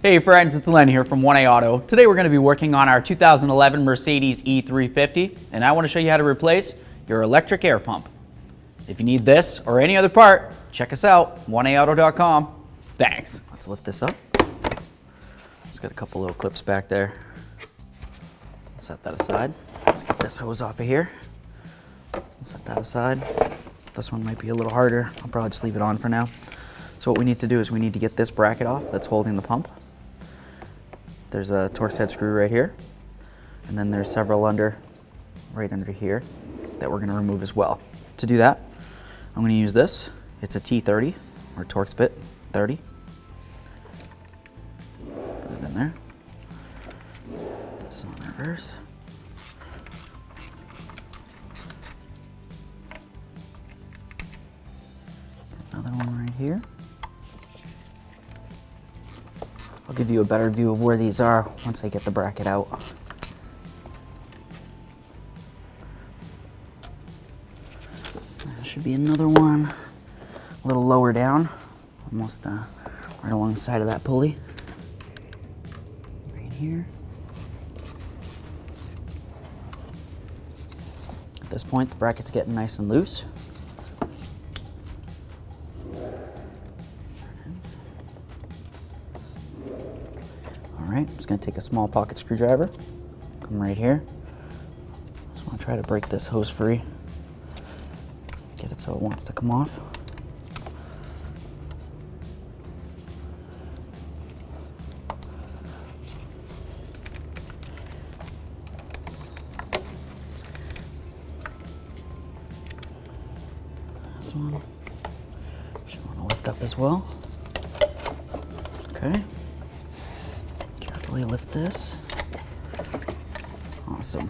Hey friends, it's Len here from 1A Auto. Today we're going to be working on our 2011 Mercedes E350, and I want to show you how to replace your electric air pump. If you need this or any other part, check us out, 1AAuto.com. Thanks. Let's lift this up. Just got a couple little clips back there. Set that aside. Let's get this hose off of here. Set that aside. This one might be a little harder. I'll probably just leave it on for now. So what we need to do is we need to get this bracket off that's holding the pump. There's a Torx head screw right here, and then there's several right under here that we're going to remove as well. To do that, I'm going to use this. It's a T30 or Torx bit 30. Put it in there. This on reverse. Another one right here. I'll give you a better view of where these are once I get the bracket out. There should be another one a little lower down, almost right along the side of that pulley. Right here. At this point, the bracket's getting nice and loose. Alright, I'm just going to take a small pocket screwdriver, come right here. Just want to try to break this hose free, get it so it wants to come off. This one, should want to lift up as well. Okay. Lift this. Awesome.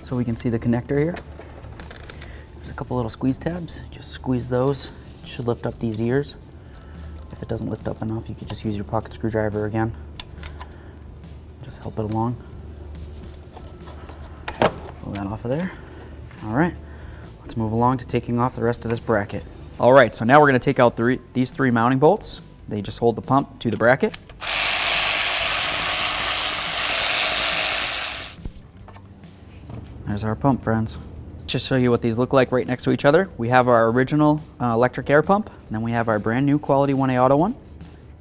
So we can see the connector here. There's a couple little squeeze tabs. Just squeeze those. It should lift up these ears. If it doesn't lift up enough, you could just use your pocket screwdriver again. Just help it along. Pull that off of there. All right. Let's move along to taking off the rest of this bracket. All right, so now we're going to take out these three mounting bolts. They just hold the pump to the bracket. There's our pump, friends. Just show you what these look like right next to each other. We have our original electric air pump, and then we have our brand new quality 1A Auto one.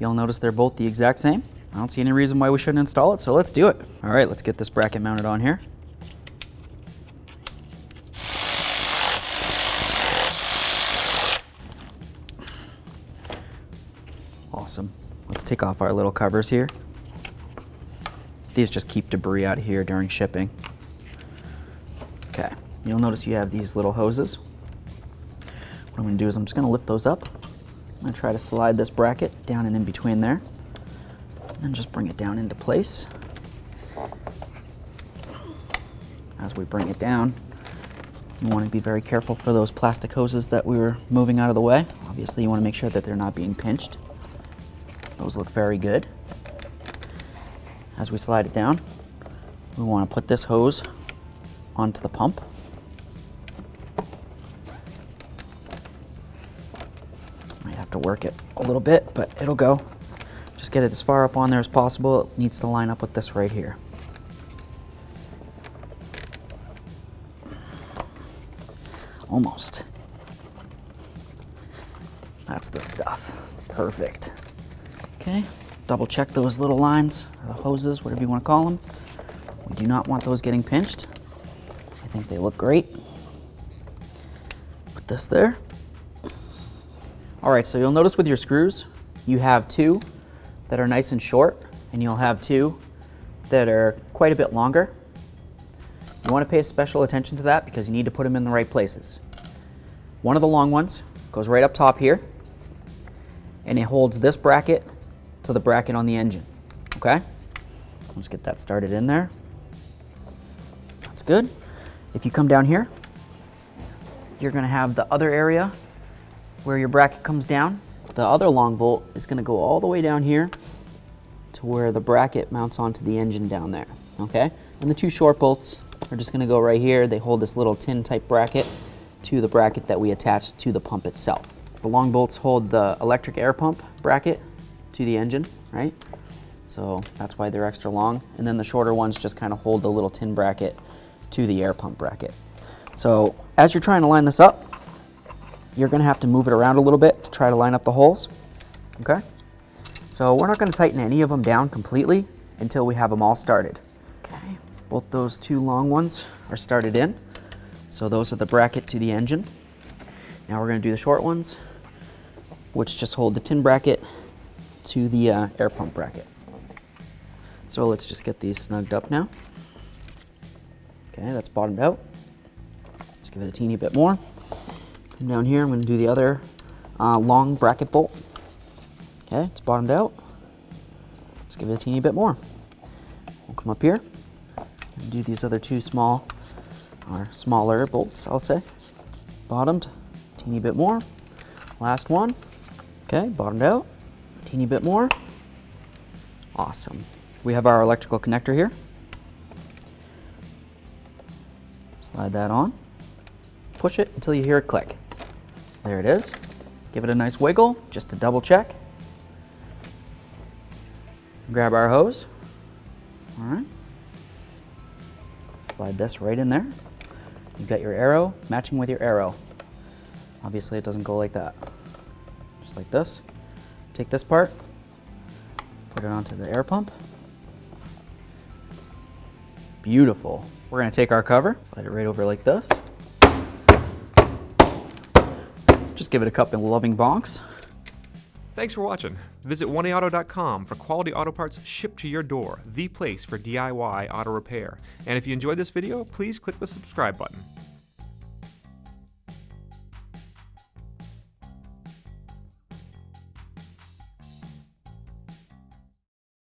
You'll notice they're both the exact same. I don't see any reason why we shouldn't install it, so let's do it. All right, let's get this bracket mounted on here. Awesome. Let's take off our little covers here. These just keep debris out of here during shipping. Okay, you'll notice you have these little hoses. What I'm going to do is I'm just going to lift those up. I'm going to try to slide this bracket down and in between there, and just bring it down into place. As we bring it down, you want to be very careful for those plastic hoses that we were moving out of the way. Obviously, you want to make sure that they're not being pinched. Those look very good. As we slide it down, we want to put this hose onto the pump. Might have to work it a little bit, but it'll go. Just get it as far up on there as possible. It needs to line up with this right here. Almost. That's the stuff. Perfect. Okay, double check those little lines, or the hoses, whatever you want to call them. We do not want those getting pinched. I think they look great. Put this there. All right, so you'll notice with your screws, you have two that are nice and short, and you'll have two that are quite a bit longer. You want to pay special attention to that because you need to put them in the right places. One of the long ones goes right up top here, and it holds this bracket to the bracket on the engine, okay? Let's get that started in there. That's good. If you come down here, you're going to have the other area where your bracket comes down. The other long bolt is going to go all the way down here to where the bracket mounts onto the engine down there, okay? And the two short bolts are just going to go right here. They hold this little tin type bracket to the bracket that we attached to the pump itself. The long bolts hold the electric air pump bracket to the engine, right? So that's why they're extra long. And then the shorter ones just kind of hold the little tin bracket to the air pump bracket. So as you're trying to line this up, you're gonna have to move it around a little bit to try to line up the holes, okay? So we're not gonna tighten any of them down completely until we have them all started. Okay, both those two long ones are started in. So those are the bracket to the engine. Now we're gonna do the short ones, which just hold the tin bracket to the air pump bracket. So let's just get these snugged up now. Okay, that's bottomed out. Let's give it a teeny bit more. Come down here, I'm gonna do the other long bracket bolt. Okay, it's bottomed out. Let's give it a teeny bit more. We'll come up here and do these other two small, or smaller bolts, I'll say. Bottomed, teeny bit more. Last one. Okay, bottomed out, teeny bit more. Awesome. We have our electrical connector here. Slide that on. Push it until you hear it click. There it is. Give it a nice wiggle, just to double check. Grab our hose. All right. Slide this right in there. You've got your arrow matching with your arrow. Obviously it doesn't go like that. Just like this. Take this part, put it onto the air pump. Beautiful. We're gonna take our cover, slide it right over like this. Just give it a couple of loving bonks. Thanks for watching. Visit 1AAuto.com for quality auto parts shipped to your door, the place for DIY auto repair. And if you enjoyed this video, please click the subscribe button.